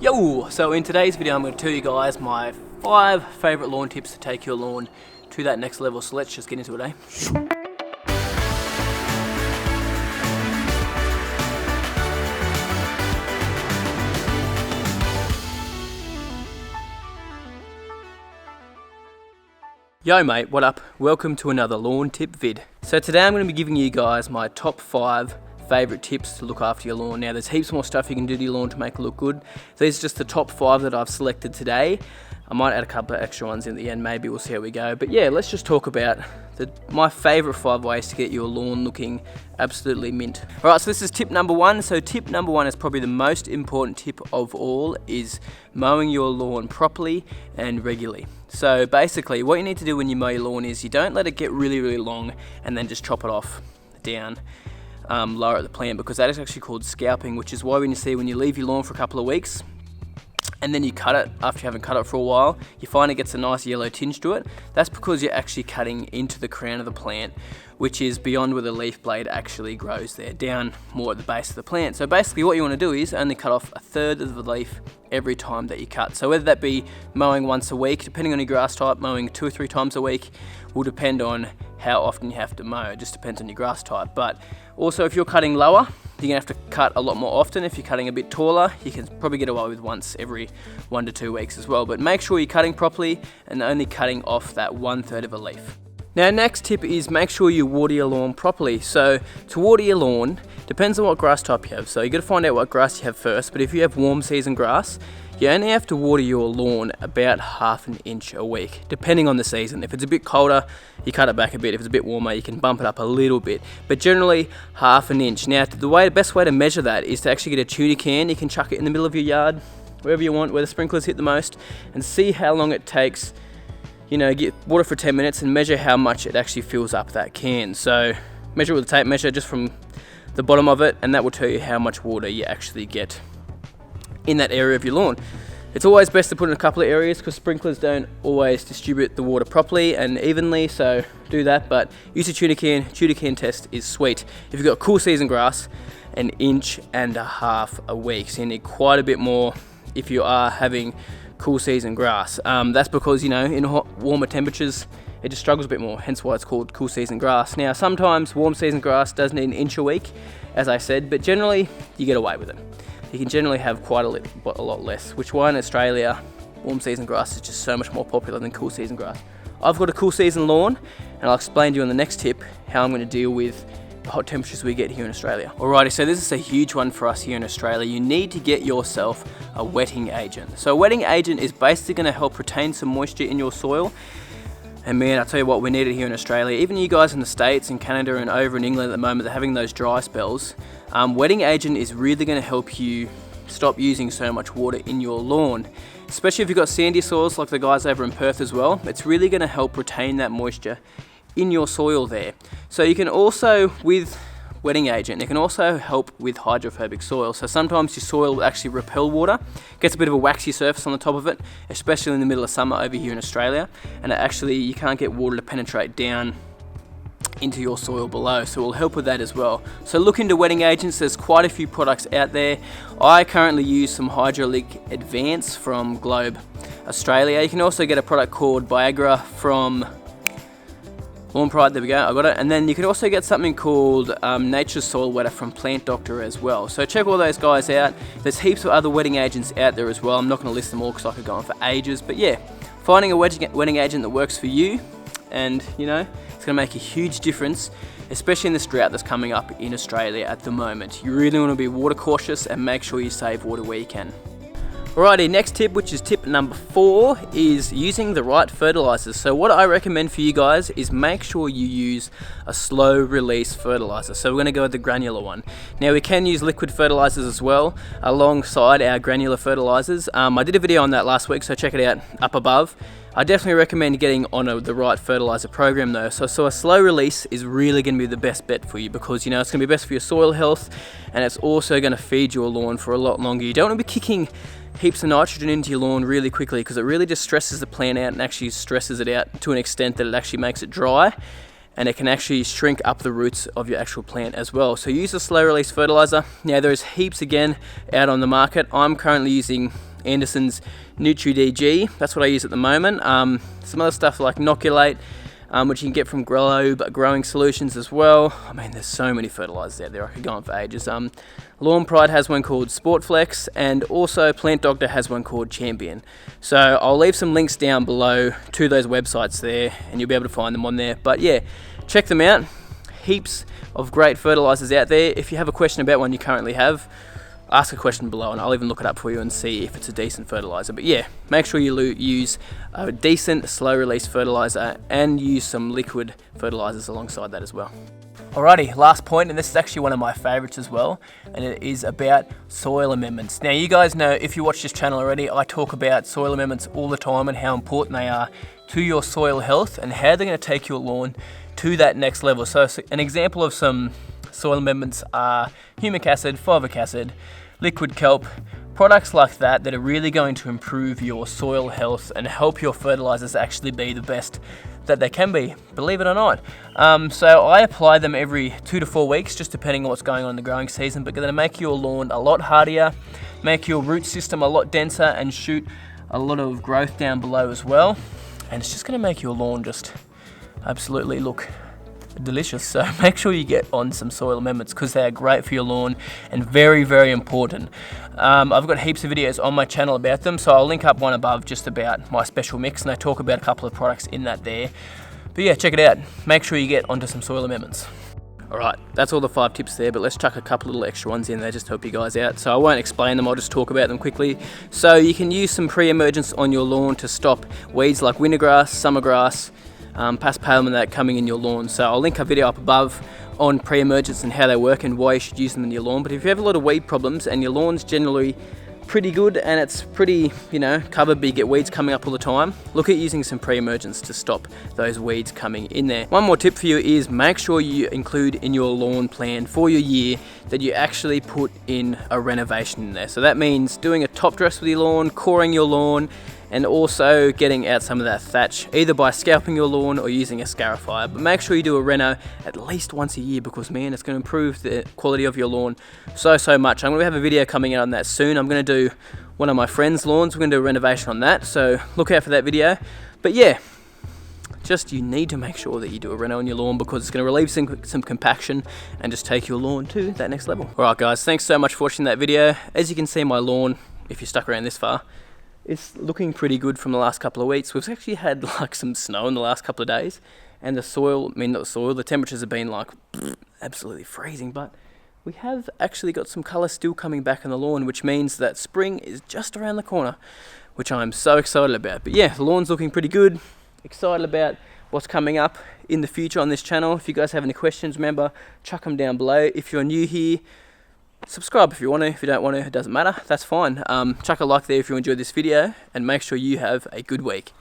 Yo! So in today's video I'm going to tell you guys my 5 favourite lawn tips to take your lawn to that next level. So let's just get into it, eh? Yo mate, what up? Welcome to another lawn tip vid. So today I'm going to be giving you guys my top 5 favourite tips to look after your lawn. Now there's heaps more stuff you can do to your lawn to make it look good. These are just the top 5 that I've selected today. I might add a couple of extra ones in the end, maybe, we'll see how we go. But yeah, let's just talk about my favourite 5 ways to get your lawn looking absolutely mint. Alright, so this is tip number 1. So tip number 1 is probably the most important tip of all, is mowing your lawn properly and regularly. So basically what you need to do when you mow your lawn is you don't let it get really long and then just chop it off down lower at the plant, because that is actually called scalping, which is why when you leave your lawn for a couple of weeks and then you cut it after you haven't cut it for a while, you find it gets a nice yellow tinge to it. That's because you're actually cutting into the crown of the plant, which is beyond where the leaf blade actually grows there, down more at the base of the plant. So basically what you want to do is only cut off 1/3 of the leaf every time that you cut. So whether that be mowing once a week, depending on your grass type, mowing 2 or 3 times a week, will depend on how often you have to mow. It just depends on your grass type. But also if you're cutting lower, you're gonna have to cut a lot more often. If you're cutting a bit taller, you can probably get away with once every 1 to 2 weeks as well. But make sure you're cutting properly and only cutting off that 1/3 of a leaf. Now next tip is make sure you water your lawn properly. So to water your lawn, depends on what grass type you have. So you got to find out what grass you have first, but if you have warm season grass, you only have to water your lawn about 1/2 inch a week, depending on the season. If it's a bit colder, you cut it back a bit. If it's a bit warmer, you can bump it up a little bit, but generally 1/2 inch. Now the best way to measure that is to actually get a tuna can. You can chuck it in the middle of your yard, wherever you want, where the sprinklers hit the most, and see how long it takes. You know, get water for 10 minutes and measure how much it actually fills up that can. So measure it with a tape measure just from the bottom of it, and that will tell you how much water you actually get in that area of your lawn. It's always best to put in a couple of areas because sprinklers don't always distribute the water properly and evenly, so do that, but use a tuna can. Tuna can test is sweet. If you've got cool season grass, 1.5 inches a week, so you need quite a bit more if you are having cool season grass. That's because, you know, in warmer temperatures it just struggles a bit more, hence why it's called cool season grass. Now sometimes warm season grass does need 1 inch a week, as I said, but generally you get away with it. You can generally have quite a lot less, which why in Australia warm season grass is just so much more popular than cool season grass. I've got a cool season lawn, and I'll explain to you on the next tip how I'm going to deal with the hot temperatures we get here in Australia. Alrighty, so this is a huge one for us here in Australia. You need to get yourself a wetting agent. So a wetting agent is basically going to help retain some moisture in your soil. And man, I'll tell you what, we need it here in Australia. Even you guys in the States and Canada and over in England at the moment, they're having those dry spells. Wetting agent is really going to help you stop using so much water in your lawn. Especially if you've got sandy soils like the guys over in Perth as well. It's really going to help retain that moisture in your soil there. So you can also, with wetting agent, it can also help with hydrophobic soil. So sometimes your soil will actually repel water, gets a bit of a waxy surface on the top of it, especially in the middle of summer over here in Australia, and you can't get water to penetrate down into your soil below, so it will help with that as well. So look into wetting agents. There's quite a few products out there. I currently use some Hydraulic Advance from Globe Australia. You can also get a product called Viagra from Lawn Pride, there we go, I got it. And then you can also get something called Nature's Soil Wetter from Plant Doctor as well. So check all those guys out. There's heaps of other wetting agents out there as well. I'm not going to list them all because I could go on for ages. But yeah, finding a wetting agent that works for you, and you know, it's going to make a huge difference, especially in this drought that's coming up in Australia at the moment. You really want to be water cautious and make sure you save water where you can. Alrighty, next tip, which is tip number 4, is using the right fertilizers. So what I recommend for you guys is make sure you use a slow release fertilizer. So we're going to go with the granular one. Now we can use liquid fertilizers as well alongside our granular fertilizers. I did a video on that last week, so check it out up above. I definitely recommend getting on the right fertilizer program though. So a slow release is really going to be the best bet for you, because you know it's going to be best for your soil health, and it's also going to feed your lawn for a lot longer. You don't want to be kicking heaps of nitrogen into your lawn really quickly, because it really just stresses the plant out and actually stresses it out to an extent that it actually makes it dry, and it can actually shrink up the roots of your actual plant as well. So use a slow release fertilizer. Now there's heaps again out on the market. I'm currently using Anderson's Nutri-DG, that's what I use at the moment. Some other stuff like Inoculate, which you can get from Growing Solutions as well. I mean, there's so many fertilizers out there, I could go on for ages. Lawn Pride has one called Sportflex, and also Plant Doctor has one called Champion. So I'll leave some links down below to those websites there, and you'll be able to find them on there. But yeah, check them out. Heaps of great fertilizers out there. If you have a question about one you currently have, ask a question below and I'll even look it up for you and see if it's a decent fertilizer. But yeah, make sure you use a decent slow release fertilizer and use some liquid fertilizers alongside that as well. Alrighty, last point, and this is actually one of my favorites as well, and it is about soil amendments. Now you guys know, if you watch this channel already, I talk about soil amendments all the time and how important they are to your soil health and how they're going to take your lawn to that next level. So an example of some soil amendments are humic acid, fulvic acid, liquid kelp, products like that that are really going to improve your soil health and help your fertilizers actually be the best that they can be, believe it or not. So I apply them every 2 to 4 weeks, just depending on what's going on in the growing season, but they're gonna make your lawn a lot hardier, make your root system a lot denser, and shoot a lot of growth down below as well. And it's just gonna make your lawn just absolutely look delicious. So make sure you get on some soil amendments because they are great for your lawn and very, very important. I've got heaps of videos on my channel about them, so I'll link up one above just about my special mix, and I talk about a couple of products in that there. But yeah, check it out. Make sure you get onto some soil amendments. Alright, that's all the 5 tips there, but let's chuck a couple little extra ones in there just to help you guys out. So I won't explain them, I'll just talk about them quickly. So you can use some pre-emergence on your lawn to stop weeds like wintergrass, summergrass, paspalum and that coming in your lawn. So I'll link a video up above on pre-emergence and how they work and why you should use them in your lawn. But if you have a lot of weed problems and your lawn's generally pretty good and it's pretty, covered, but you get weeds coming up all the time, look at using some pre-emergence to stop those weeds coming in there. One more tip for you is make sure you include in your lawn plan for your year that you actually put in a renovation in there. So that means doing a top dress with your lawn, coring your lawn, and also getting out some of that thatch, either by scalping your lawn or using a scarifier. But make sure you do a reno at least once a year because, man, it's going to improve the quality of your lawn so much. I'm going to have a video coming out on that soon. I'm going to do one of my friends' lawns. We're going to do a renovation on that, so look out for that video. But yeah, just you need to make sure that you do a reno on your lawn because it's going to relieve some compaction and just take your lawn to that next level. Alright guys, thanks so much for watching that video. As you can see, my lawn, if you're stuck around this far, it's looking pretty good from the last couple of weeks. We've actually had like some snow in the last couple of days, and the temperatures have been like absolutely freezing, but we have actually got some colour still coming back on the lawn, which means that spring is just around the corner, which I'm so excited about. But yeah, the lawn's looking pretty good. Excited about what's coming up in the future on this channel. If you guys have any questions, remember, chuck them down below. If you're new here, subscribe if you want to. If you don't want to, it doesn't matter, that's fine. Chuck a like there if you enjoyed this video, and make sure you have a good week.